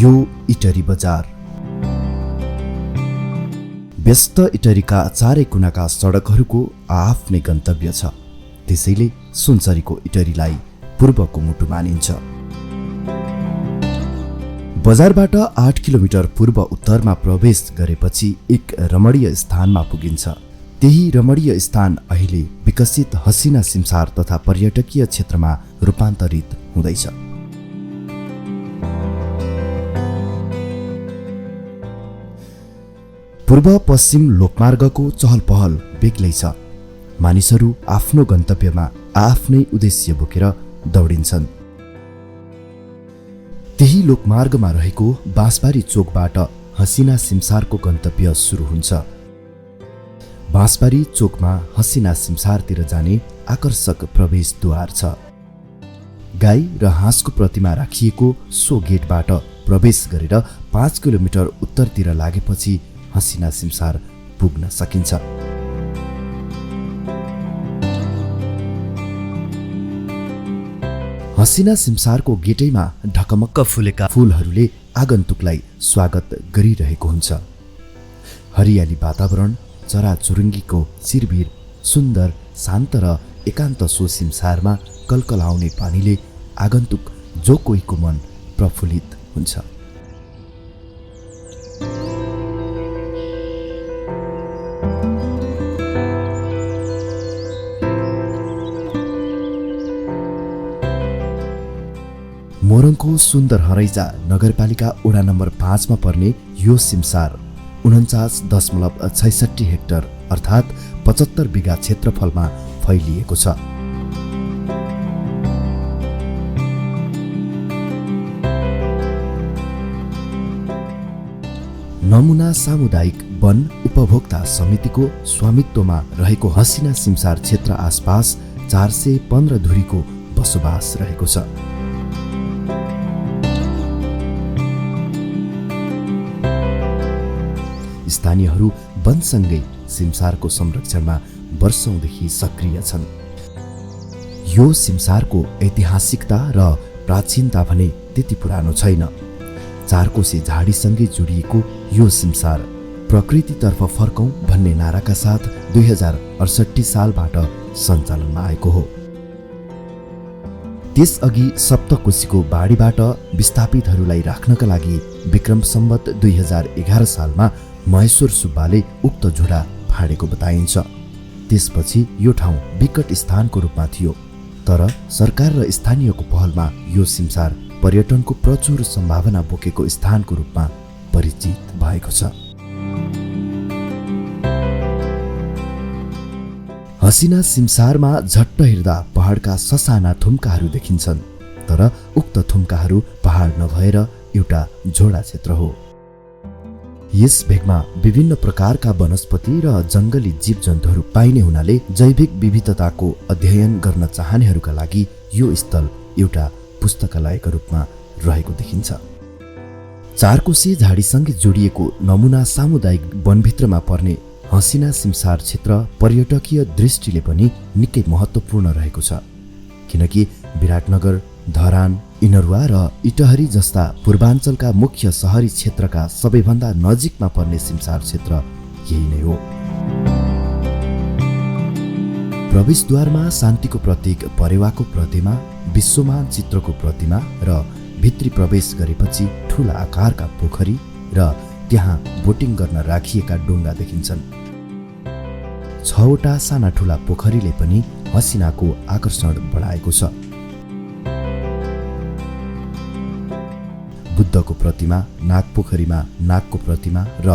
यो इटरी बजार। व्यस्त इटरीका चारै कुनाका सडकहरूको आफ्नै गन्तव्य छ। त्यसैले सुनसरीको इटरीलाई पूर्वको मुटु मानिन्छ। बजारबाट 8 किलोमिटर पूर्व उत्तरमा प्रवेश गरेपछि एक रमणीय स्थानमा पुगिन्छ। त्यही रमणीय स्थान अहिले विकसित हसिना सिमसार तथा पर्यटकीय क्षेत्रमा रूपान्तरित हुँदैछ। पूर्व पश्चिम लोकमार्गको चहलपहल बेग्लै छ। मानिसहरू आफ्नो गन्तव्यमा आफ्नै उद्देश्य बोकेर दौडिन्छन्। त्यही लोकमार्गमा रहेको बाँसबारी चोकबाट हसिना सिमसारको गन्तव्य सुरु हुन्छ। बाँसबारी चोकमा हसिना सिमसारतिर जाने आकर्षक प्रवेशद्वार छ। गाई र हाँसको प्रतिमा राखिएको सो गेटबाट प्रवेश गरेर 5 किलोमिटर उत्तरतिर लागेपछि हसिना सिमसार पुग्न सकिन्छ। हसिना सिमसारको गेटैमा ढकमक्क फुलेका फूलहरूले आगन्तुकलाई स्वागत गरिरहेको हुन्छ। हरियाली वातावरण, चराचुरुङ्गीको चिरबिर, सुन्दर, शान्त र एकान्त सो सिमसारमा कलकलाउने पानीले आगन्तुक जो कोहीको मन प्रफुल्लित हुन्छ। मोरङको सुन्दर हरैजा नगरपालिका वडा नम्बर 5 मा पर्ने यो सिमसार 49.66 हेक्टर अर्थात् 75 बिघा क्षेत्रफलमा फैलिएको छ। नमुना सामुदायिक वन उपभोक्ता समितिको स्वामित्वमा रहेको हसिना सिमसार क्षेत्र आसपास 415 धुरीको बसोबास रहेको छ। स्थानीयहरू वनसँगै सिमसारको संरक्षणमा वर्षौंदेखि सक्रिय छन्। यो सिमसारको ऐतिहासिकता र प्राचीनता भने त्यति पुरानो छैन। चारकोसे झाडीसँगै जोडिएको यो सिमसार प्रकृतितर्फ फर्कौं भन्ने नाराका साथ 2068 सालबाट सञ्चालनमा आएको हो। त्यसअघि सप्तकोशीको बाढीबाट विस्थापितहरूलाई राख्नका लागि विक्रम सम्वत 2011 सालमा महेश्वर सुब्बाले उक्त झोडा फाडेको बताइन्छ। त्यसपछि यो ठाउँ विकट स्थानको रूपमा थियो, तर सरकार र स्थानीयको पहलमा यो सिमसार पर्यटनको प्रचुर सम्भावना बोकेको स्थानको रूपमा परिचित भएको छ। हसिना सिमसारमा झट्ट हेर्दा पहाडका ससाना थुम्काहरू देखिन्छन्, तर उक्त थुम्काहरू पहाड नभएर एउटा झोडा क्षेत्र हो। यस भेगमा विभिन्न प्रकारका वनस्पति र जंगली जीवजन्तुहरू पाइने हुनाले जैविक विविधताको अध्ययन गर्न चाहनेहरूका लागि यो स्थल एउटा पुस्तकालयका रूपमा रहेको देखिन्छ। चारकोसे झाडीसँगै जोडिएको नमुना सामुदायिक वनभित्रमा पर्ने हसिना सिमसार क्षेत्र पर्यटकीय दृष्टिले पनि निकै महत्त्वपूर्ण रहेको छ, किनकि विराटनगर, धरान, इनरुवा र इटहरी जस्ता पूर्वाञ्चलका मुख्य शहरी क्षेत्रका सबैभन्दा नजिकमा पर्ने सिमसार क्षेत्र यही नै हो। प्रवेशद्वारमा शान्तिको प्रतीक परेवाको प्रतिमा, विश्वमान चित्रको प्रतिमा र भित्री प्रवेश गरेपछि ठूला आकारका पोखरी र त्यहाँ बोटिङ गर्न राखिएका डोंगा देखिन्छन्। 6वटा साना ठूला पोखरीले पनि हसिनाको आकर्षण बढाएको छ। बुद्धको प्रतिमा, नागपोखरीमा नागको प्रतिमा र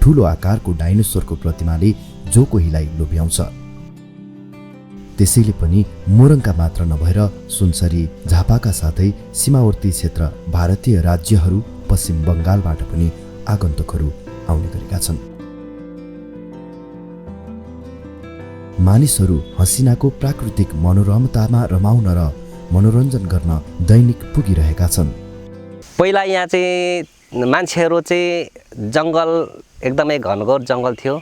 ठूलो आकारको डाइनोसरको प्रतिमाले जो कोहीलाई लोभ्याउँछ। त्यसैले पनि मोरङका मात्र नभएर सुनसरी, झापाका साथै सीमावर्ती क्षेत्र भारतीय राज्यहरू पश्चिम बङ्गालबाट पनि आगन्तुकहरू आउने गरेका छन्। मानिसहरू हसिनाको प्राकृतिक मनोरमतामा रमाउन र मनोरञ्जन गर्न दैनिक पुगिरहेका छन्। पहिला यहाँ चाहिँ मान्छेहरू चाहिँ जङ्गल एकदमै घनघोर जङ्गल थियो,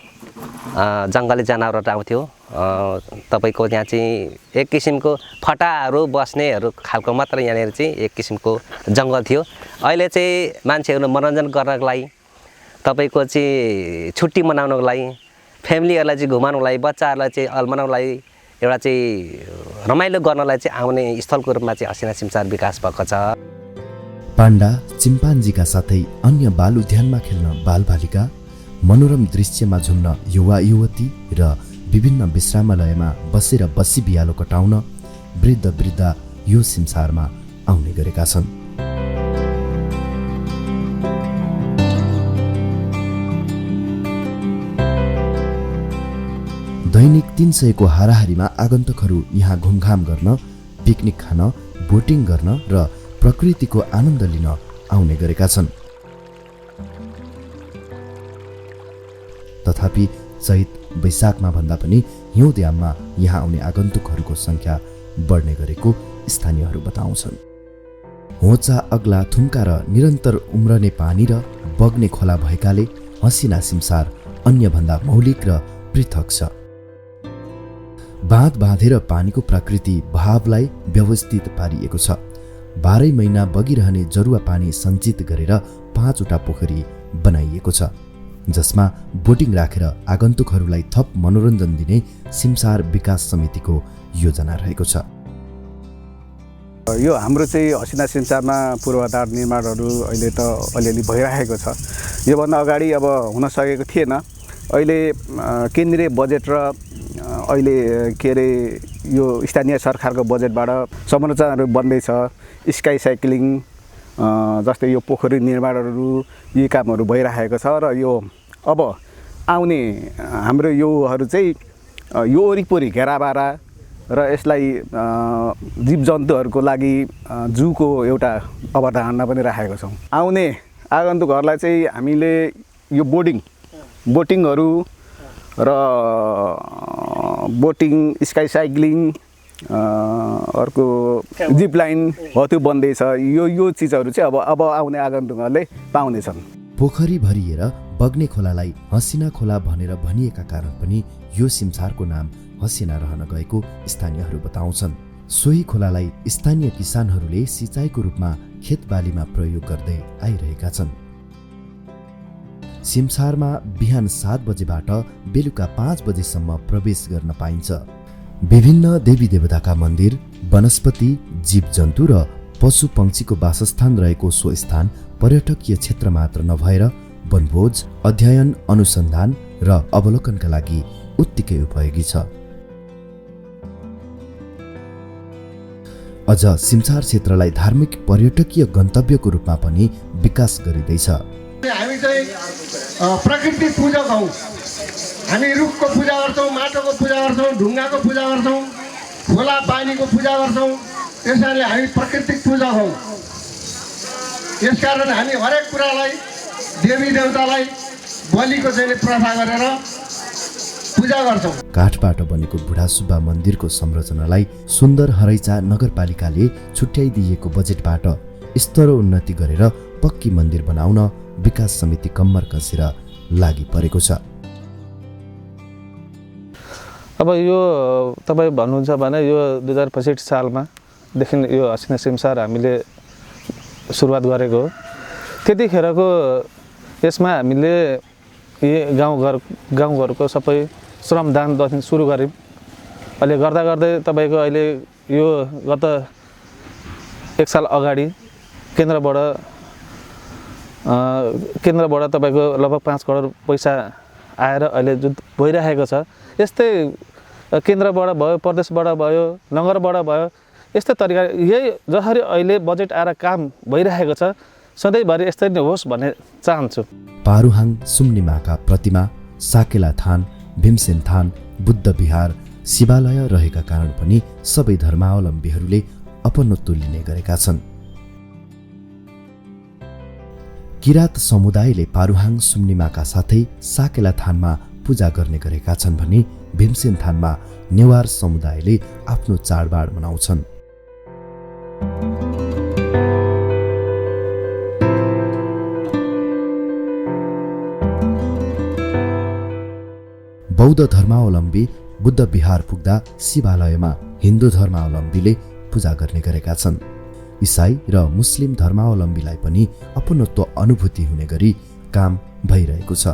जङ्गली जनावरहरू आउँथ्यो तपाईँको यहाँ चाहिँ एक किसिमको फटाहरू बस्नेहरू खालको मात्र यहाँनिर चाहिँ एक किसिमको जङ्गल थियो। अहिले चाहिँ मान्छेहरू मनोरञ्जन गर्नको लागि, तपाईँको चाहिँ छुट्टी मनाउनको लागि, फ्यामिलीहरूलाई चाहिँ घुमाउनको लागि, बच्चाहरूलाई चाहिँ अल्मनाउनको लागि, एउटा चाहिँ रमाइलो गर्नलाई चाहिँ आउने स्थलको रूपमा चाहिँ असिना सिमसार विकास भएको छ। पाण्डा, चिम्पान्जीका साथै अन्य बाल उद्यानमा खेल्न बालबालिका, मनोरम दृश्यमा झुम्न युवा युवती र विभिन्न विश्रामालयमा बसेर बसी बिहालो कटाउन वृद्ध वृद्धा यो सिमसारमा आउने गरेका छन्। दैनिक 300 को हाराहारीमा आगन्तुकहरू यहाँ घुमघाम गर्न, पिकनिक खान, बोटिङ गर्न र प्रकृतिको आनन्द लिन आउने गरेका छन्। तथापि चैत वैशाखमा भन्दा पनि हिउँदयाममा यहाँ आउने आगन्तुकहरूको संख्या बढ्ने गरेको स्थानीयहरू बताउँछन्। होचा, अग्ला, थुम्का र निरन्तर उम्रने पानी र बग्ने खोला भएकाले हसिना सिमसार अन्यभन्दा मौलिक र पृथक छ। बाँध बाँधेर पानीको प्राकृति भावलाई व्यवस्थित पारिएको छ। 12 महिना बगिरहने जरुवा पानी सञ्चित गरेर 5वटा पोखरी बनाइएको छ, जसमा बोटिङ राखेर आगन्तुकहरूलाई थप मनोरञ्जन दिने सिमसार विकास समितिको योजना रहेको छ। यो हाम्रो चाहिँ हसिना सिमसारमा पूर्वाधार निर्माणहरू अहिले त अलिअलि भइरहेको छ। योभन्दा अगाडि अब हुन सकेको थिएन। अहिले केन्द्रीय बजेट र अहिले के अरे यो स्थानीय सरकारको बजेटबाट संरचनाहरू बन्दैछ। स्काई साइक्लिङ जस्तै यो पोखरी निर्माणहरू, यी कामहरू भइरहेको छ र यो अब आउने हाम्रो योहरू चाहिँ यो वरिपरि घेराबारा र यसलाई जीवजन्तुहरूको लागि जूको एउटा अवधारणा पनि राखेको छौँ। आउने आगन्तुकहरूलाई चाहिँ हामीले यो बोटिङहरू र बोटिङ, स्काई साइक्लिङ, अर्को जिप लाइन हो त्यो बन्दैछ। यो चिजहरू चाहिँ अब आउने आगन्तुकहरूले पाउनेछन्। पोखरी भरिएर बग्ने खोलालाई हसिना खोला भनेर भनिएका कारण पनि यो सिमसारको नाम हसिना रहन गएको स्थानीयहरू बताउँछन्। सोही खोलालाई स्थानीय किसानहरूले सिँचाइको रूपमा खेतबालीमा प्रयोग गर्दै आइरहेका छन्। सिमसारमा बिहान 7 बजेबाट बेलुका 5 बजेसम्म प्रवेश गर्न पाइन्छ। विभिन्न देवी देवताका मन्दिर, वनस्पति, जीवजन्तु र पशु पक्षीको वासस्थान रहेको सो स्थान पर्यटकीय क्षेत्र मात्र नभएर वनभोज, अध्ययन, अनुसन्धान र अवलोकनका लागि उत्तिकै उपयोगी छ। अझ सिमसार क्षेत्रलाई धार्मिक पर्यटकीय गन्तव्यको रूपमा पनि विकास गरिँदैछ। हामी चाहिँ प्रकृति पूजक हौँ। हामी रुखको पूजा गर्छौँ, माटोको पूजा गर्छौँ, ढुङ्गाको पूजा गर्छौँ, खोला पानीको पूजा गर्छौँ। त्यसैले हामी प्राकृतिक पूजक हौँ। यसकारण हामी हरेक कुरालाई, देवी देवतालाई बलिको चाहिँ प्रथा गरेर पूजा गर्छौँ। काठबाट बनेको बुढासुब्बा मन्दिरको संरचनालाई सुन्दर हरैचा नगरपालिकाले छुट्याइदिएको बजेटबाट स्तरोन्नति गरेर पक्की मन्दिर बनाउन विकास समिति कम्मर कसेर लागि परेको छ। अब यो तपाईँ भन्नुहुन्छ भने यो 2065 सालमादेखि यो हसिना सिमसार हामीले सुरुवात गरेको हो। त्यतिखेरको यसमा हामीले गाउँघरको सबै श्रमदानदेखि सुरु गऱ्यौँ। अहिले गर्दा गर्दै तपाईँको अहिले यो गत 1 साल अगाडि केन्द्रबाट तपाईँको लगभग 5 करोड पैसा आएर अहिले जुन भइरहेको छ, यस्तै केन्द्रबाट भयो, प्रदेशबाट भयो, नगरबाट भयो, यस्तै तरिका यही जसरी अहिले बजेट आएर काम भइरहेको छ सधैँभरि यस्तै नै होस् भन्ने चाहन्छु। पारुहाङ सुम्निमाका प्रतिमा, साकेला थान, भीमसेन थान, बुद्ध विहार, शिवालय रहेका कारण पनि सबै धर्मावलम्बीहरूले अपनत्व लिने गरेका छन्। किरात समुदायले पारुहाङ सुम्निमाका साथै साकेला थानमा पूजा गर्ने गरेका छन् भने भीमसेन थानमा नेवार समुदायले आफ्नो चाडबाड मनाउँछन्। बौद्ध धर्मावलम्बी बुद्ध विहार पुग्दा शिवालयमा हिन्दू धर्मावलम्बीले पूजा गर्ने गरेका छन्। इसाई र मुस्लिम धर्मावलम्बीलाई पनि अपनत्व अनुभूति हुने गरी काम भइरहेको छ।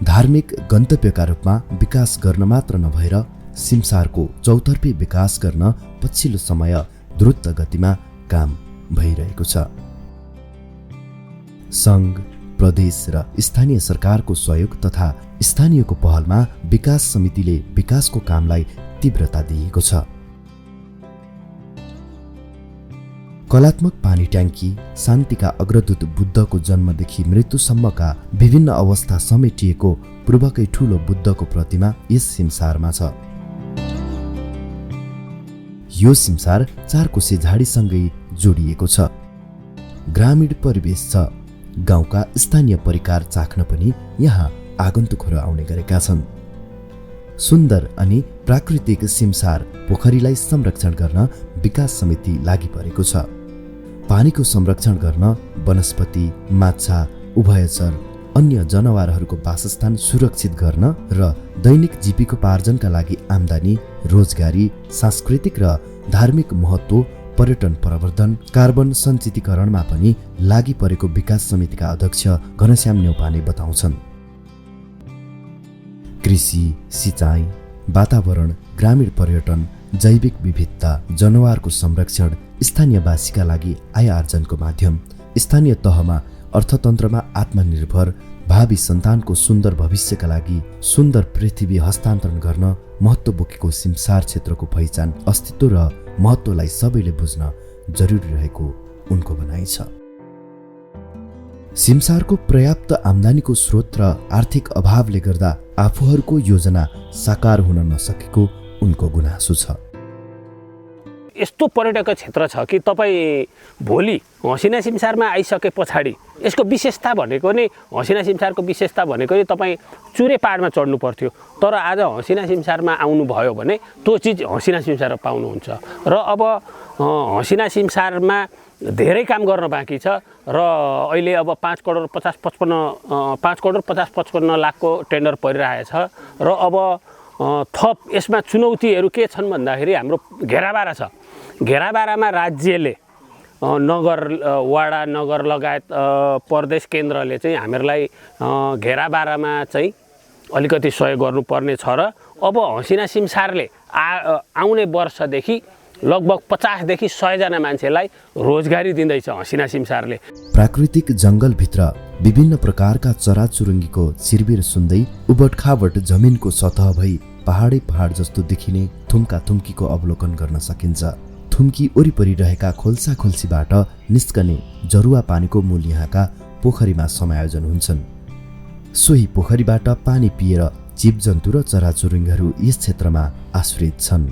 धार्मिक गन्तव्यका रूपमा विकास गर्न मात्र नभएर सिमसारको चौतर्फी विकास गर्न पछिल्लो समय द्रुत गतिमा काम भइरहेको छ। सङ्घ, प्रदेश र स्थानीय सरकारको सहयोग तथा स्थानीयको पहलमा विकास समितिले विकासको कामलाई तीव्रता दिएको छ। कलात्मक पानी ट्याङ्की, शान्तिका अग्रदूत बुद्धको जन्मदेखि मृत्युसम्मका विभिन्न अवस्था समेटिएको पूर्वकै ठूलो बुद्धको प्रतिमा यस सिमसारमा छ। यो सिमसार 4 कोसे झाडीसँगै जोडिएको छ। ग्रामीण परिवेश छ। गाउँका स्थानीय परिकार चाख्न पनि यहाँ आगन्तुकहरू आउने गरेका छन्। सुन्दर अनि प्राकृतिक सिमसार पोखरीलाई संरक्षण गर्न विकास समिति लागि परेको छ। पानीको संरक्षण गर्न वनस्पति, माछा, उभयचर, अन्य जनावरहरूको वासस्थान सुरक्षित गर्न र दैनिक जीविकोपार्जनका लागि आम्दानी, रोजगारी, सांस्कृतिक र धार्मिक महत्त्व, पर्यटन प्रवर्धन, कार्बन सञ्चितीकरणमा पनि लागि परेको विकास समितिका अध्यक्ष घनश्याम न्यौपाने बताउँछन्। कृषि, सिँचाइ, वातावरण, ग्रामीण पर्यटन, जैविक विविधता, जनावरको संरक्षण, स्थानीयवासीका लागि आय आर्जनको माध्यम, स्थानीय तहमा अर्थतन्त्रमा आत्मनिर्भर, भावी सन्तानको सुन्दर भविष्यका लागि सुन्दर पृथ्वी हस्तान्तरण गर्न महत्त्व बोकेको सिमसार क्षेत्रको पहिचान, अस्तित्व र महत्त्वलाई सबैले बुझ्न जरुरी रहेको उनको भनाइ छ। सिमसारको पर्याप्त आम्दानीको स्रोत र आर्थिक अभावले गर्दा आफूहरूको योजना साकार हुन नसकेको उनको गुनासो छ। यस्तो पर्यटक क्षेत्र छ कि तपाईँ भोलि हसिना सिमसारमा आइसके पछाडि यसको विशेषता भनेको नै हसिना सिमसारको विशेषता भनेको नै तपाईँ चुरे पाहाडमा चढ्नु पर्थ्यो। तर आज हसिना सिमसारमा आउनुभयो भने त्यो चिज हसिना सिमसारमा पाउनुहुन्छ। र अब हसिना सिमसारमा धेरै काम गर्न बाँकी छ र अहिले अब 5 करोड 50-55 लाखको टेन्डर परिरहेको छ। र अब थप यसमा चुनौतीहरू के छन् भन्दाखेरि हाम्रो घेराबारा छ। घेराबारामा राज्यले नगर वडा नगर लगायत प्रदेश केन्द्रले चाहिँ हामीहरूलाई घेराबारामा चाहिँ अलिकति सहयोग गर्नुपर्ने छ। र अब हसिना सिमसारले आउने वर्षदेखि लगभग 50 देखि 100 जना मान्छेलाई रोजगारी दिँदैछ हसिना सिमसारले। प्राकृतिक जंगलभित्र विभिन्न प्रकारका चराचुरुङ्गीको चिरबिर सुन्दै उबटखाबट जमिनको सतह भई पहाडै पहाड जस्तो देखिने थुम्का थुम्कीको अवलोकन गर्न सकिन्छ। थुम्की वरिपरि रहेका खोल्सा खोल्सीबाट निस्कने जरुवा पानीको मूल यहाँका पोखरीमा समायोजन हुन्छन्। सोही पोखरीबाट पानी पिएर जीवजन्तु र चराचुरुङ्गीहरू यस क्षेत्रमा आश्रित छन्।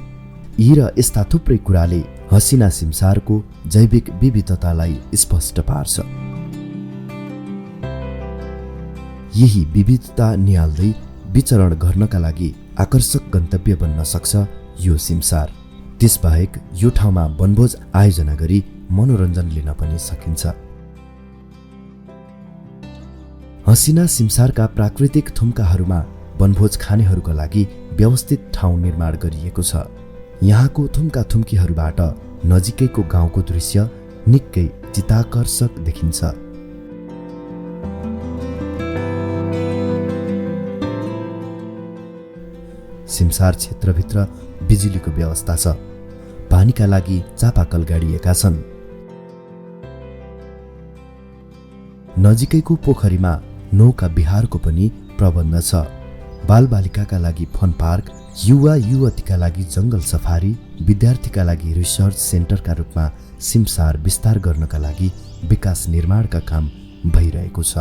यी र यस्ता थुप्रै कुराले हसिना सिमसारको जैविक विविधतालाई स्पष्ट पार्छ। यही विविधता निहाल्दै विचरण गर्नका लागि आकर्षक गन्तव्य बन्न सक्छ यो सिमसार। त्यसबाहेक यो ठाउँमा वनभोज आयोजना गरी मनोरञ्जन लिन पनि सकिन्छ। हसिना सिमसारका प्राकृतिक थुम्काहरूमा वनभोज खानेहरूका लागि व्यवस्थित ठाउँ निर्माण गरिएको छ। यहाँको थुम्का थुम्कीहरूबाट नजिकैको गाउँको दृश्य निकै चित्ताकर्षक देखिन्छ। सिमसार क्षेत्रभित्र बिजुलीको व्यवस्था छ। पानीका लागि चापाकल गाडिएका छन्। नजिकैको पोखरीमा नौका विहारको पनि प्रबन्ध छ। बालबालिकाका लागि फन पार्क, युवा युवतीका लागि जंगल सफारी, विद्यार्थीका लागि रिसर्च सेन्टरका रूपमा सिमसार विस्तार गर्नका लागि विकास निर्माणका काम भइरहेको छ।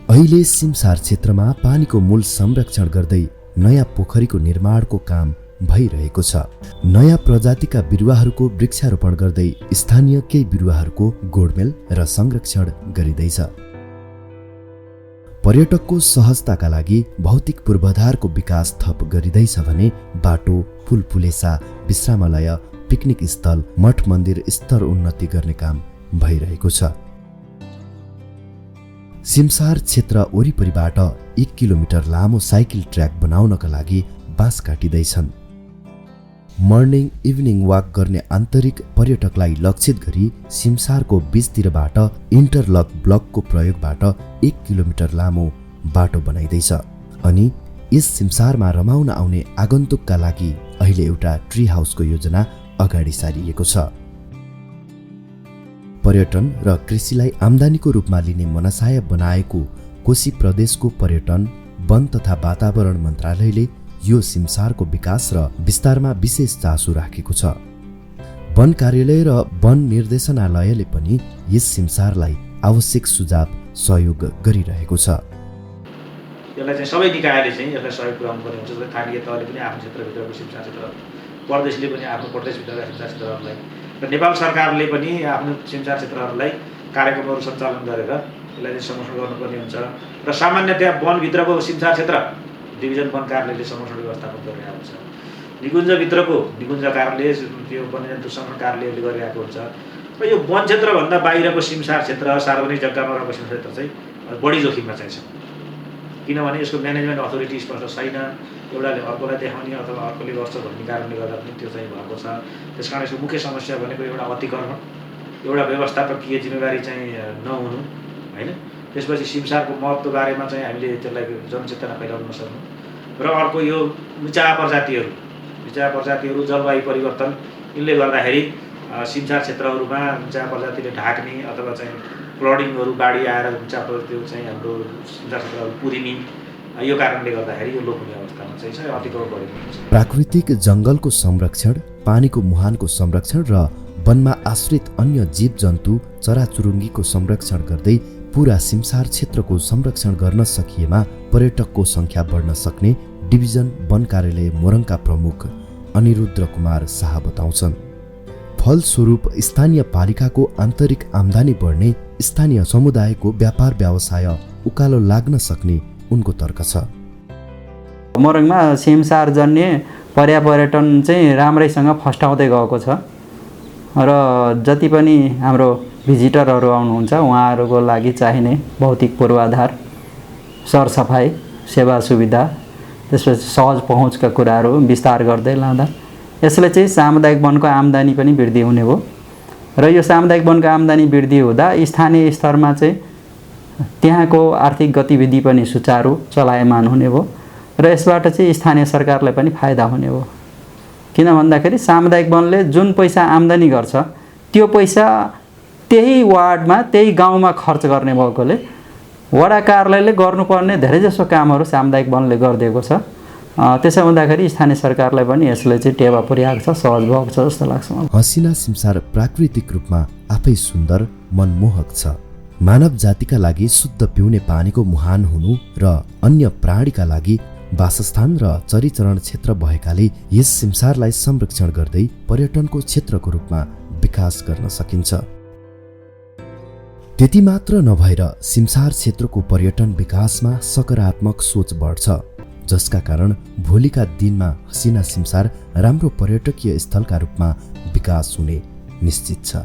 अहिले सिमसार क्षेत्रमा पानीको मूल संरक्षण गर्दै नयाँ पोखरीको निर्माणको काम भइरहेको छ। नयाँ प्रजातिका बिरुवाहरूको वृक्षारोपण गर्दै स्थानीय केही बिरुवाहरूको गोडमेल र संरक्षण गरिँदैछ। पर्यटकको सहजताका लागि भौतिक पूर्वाधारको विकास थप गरिँदैछ भने बाटो, पुल पुलेसा, विश्रामालय, पिकनिक स्थल, मठ मन्दिर स्तर उन्नति गर्ने काम भइरहेको छ। सिमसार क्षेत्र वरिपरिबाट 1 किलोमिटर लामो साइकल ट्र्याक बनाउनका लागि बाँस काटिँदैछन्। मर्निङ इभिनिङ वाक गर्ने आन्तरिक पर्यटकलाई लक्षित गरी सिमसारको बीचतिरबाट इन्टरलक ब्लकको प्रयोगबाट 1 किलोमिटर लामो बाटो बनाइँदैछ। अनि यस सिमसारमा रमाउन आउने आगन्तुकका लागि अहिले एउटा ट्री हाउसको योजना अगाडि सारिएको छ। पर्यटन र कृषिलाई आम्दानीको रूपमा लिने मनसाय बनाएको कोशी प्रदेशको पर्यटन, वन तथा वातावरण मन्त्रालयले यो सिमसारको विकास र विस्तारमा विशेष चासो राखेको छ। वन कार्यालय र वन निर्देशनालयले पनि यस सिमसारलाई आवश्यक सुझाव सहयोग गरिरहेको छ। यसलाई चाहिँ सबै निकायले चाहिँ यसलाई सहयोग पुर्याउनु पर्ने हुन्छ। जस्तै स्थानीय तहले पनि आफ्नो क्षेत्रभित्रको सिमसार क्षेत्र, प्रदेशले पनि आफ्नो प्रदेशभित्रका सिमसार क्षेत्रहरूलाई र नेपाल सरकारले पनि आफ्नो सिमसार क्षेत्रहरूलाई कार्यक्रमहरू सञ्चालन गरेर यसलाई चाहिँ संरक्षण गर्नुपर्ने हुन्छ। र सामान्यतया वनभित्रको सिमसार क्षेत्र डिभिजन वन कार्यालयले संरक्षण व्यवस्थापन गरिरहेको हुन्छ। निकुञ्जभित्रको निकुञ्ज कार्यालय, त्यो वन्यजन्तु संरक्षण कार्यालयले गरिरहेको हुन्छ। र यो वन क्षेत्रभन्दा बाहिरको सिमसार क्षेत्र, सार्वजनिक जग्गामा रहेको सिमसार क्षेत्र चाहिँ बढी जोखिममा चाहिँ छ। किनभने यसको म्यानेजमेन्ट अथोरिटी स्पष्ट छैन, एउटाले अर्कोलाई देखाउने अथवा अर्कोले गर्छ भन्ने कारणले गर्दा पनि त्यो चाहिँ भएको छ। त्यस कारण यसको मुख्य समस्या भनेको एउटा अतिक्रमण, एउटा व्यवस्थापकीय जिम्मेवारी चाहिँ नहुनु होइन। त्यसपछि सिमसारको महत्त्व बारेमा चाहिँ हामीले त्यसलाई जनचेतना फैलाउन नसक्नु र अर्को यो मिचा प्रजातिहरू जलवायु परिवर्तन यिनले गर्दाखेरि सिमसार क्षेत्रहरूमा मिचा प्रजातिले ढाक्ने अथवा चाहिँ फ्लडिङहरू, बाढी आएर मिचा प्रजातिहरू चाहिँ हाम्रो सिमसार क्षेत्रहरू पुरिने, यो कारणले गर्दाखेरि यो लोप हुने अवस्थामा चाहिँ अतिक्रमण बढेको हुन्छ। प्राकृतिक जङ्गलको संरक्षण, पानीको मुहानको संरक्षण र वनमा आश्रित अन्य जीव जन्तु चराचुरुङ्गीको संरक्षण गर्दै पूरा सिमसार क्षेत्रको संरक्षण गर्न सकिएमा पर्यटकको संख्या बढ्न सक्ने डिभिजन वन कार्यालय मोरङका प्रमुख अनिरुद्ध कुमार शाह बताउँछन्। फलस्वरूप स्थानीय पालिकाको आन्तरिक आम्दानी बढ्ने, स्थानीय समुदायको व्यापार व्यवसाय उकालो लाग्न सक्ने उनको तर्क छ। मोरङमा सिमसार जन्य पर्यटन चाहिँ राम्रैसँग फस्टाउँदै गएको छ र जति पनि हाम्रो भिजिटरहरू आउनुहुन्छ उहाँहरूको लागि चाहिने भौतिक पूर्वाधार, सरसफाइ, सेवा सुविधा, त्यसपछि सहज पहुँचका कुराहरू विस्तार गर्दै लाँदा यसले चाहिँ सामुदायिक वनको आम्दानी पनि वृद्धि हुने हो। र यो सामुदायिक वनको आम्दानी वृद्धि हुँदा स्थानीय स्तरमा चाहिँ त्यहाँको आर्थिक गतिविधि पनि सुचारू चलायमान हुने हो र यसबाट चाहिँ स्थानीय सरकारलाई पनि फाइदा हुने हो। किन भन्दाखेरि सामुदायिक वनले जुन पैसा आम्दानी गर्छ त्यो पैसा त्यही वार्डमा, त्यही गाउँमा खर्च गर्ने भएकोले वडा कार्यालयले गर्नुपर्ने धेरैजसो कामहरू सामुदायिक वनले गरिदिएको छ। त्यसो हुँदाखेरि स्थानीय सरकारलाई पनि यसले चाहिँ टेवा पुर्याएको छ, सहज भएको छ जस्तो लाग्छ मलाई। हसिना सिमसार प्राकृतिक रूपमा आफै सुन्दर, मनमोहक छ। मानव जातिका लागि शुद्ध पिउने पानीको मुहान हुनु र अन्य प्राणीका लागि वासस्थान र चरीचरण क्षेत्र भएकाले यस सिमसारलाई संरक्षण गर्दै पर्यटनको क्षेत्रको रूपमा विकास गर्न सकिन्छ। त्यति मात्र नभएर सिमसार क्षेत्रको पर्यटन विकासमा सकारात्मक सोच बढ्छ, जसका कारण भोलिका दिनमा हसिना सिमसार राम्रो पर्यटकीय स्थलका रूपमा विकास हुने निश्चित छ।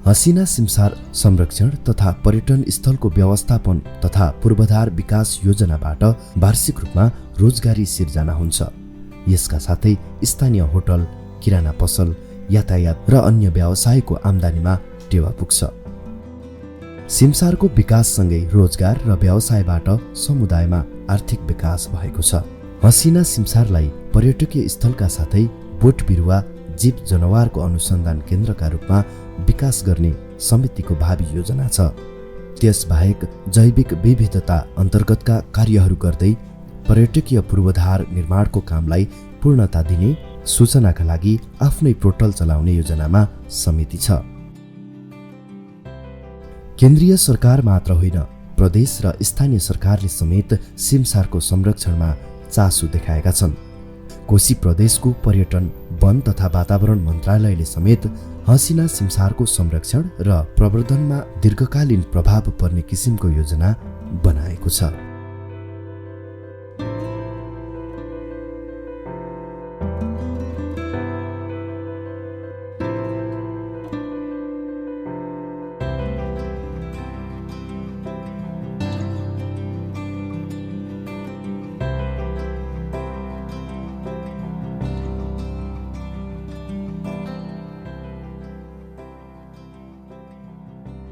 हसिना सिमसार संरक्षण तथा पर्यटन स्थलको व्यवस्थापन तथा पूर्वाधार विकास योजनाबाट वार्षिक रूपमा रोजगारी सिर्जना हुन्छ। यसका साथै स्थानीय होटल, किराना पसल, यातायात र अन्य व्यवसायको आम्दानीमा टेवा पुग्छ। सिमसारको विकाससँगै रोजगार र व्यवसायबाट समुदायमा आर्थिक विकास भएको छ। हसिना सिमसारलाई पर्यटकीय स्थलका साथै बोट बिरुवा, जीव जनावरको अनुसन्धान केन्द्रका रूपमा विकास गर्ने समितिको भावी योजना छ। त्यसबाहेक जैविक विविधता अन्तर्गतका कार्यहरू गर्दै पर्यटकीय पूर्वाधार निर्माणको कामलाई पूर्णता दिने सूचनाका लागि आफ्नै पोर्टल चलाउने योजनामा समिति छ। केन्द्रीय सरकार मात्र होइन, प्रदेश र स्थानीय सरकारले समेत सिमसारको संरक्षणमा चासो देखाएका छन्। कोशी प्रदेशको पर्यटन, वन तथा वातावरण मन्त्रालयले समेत हसिना सिमसारको संरक्षण र प्रवर्धनमा दीर्घकालीन प्रभाव पर्ने किसिमको योजना बनाएको छ।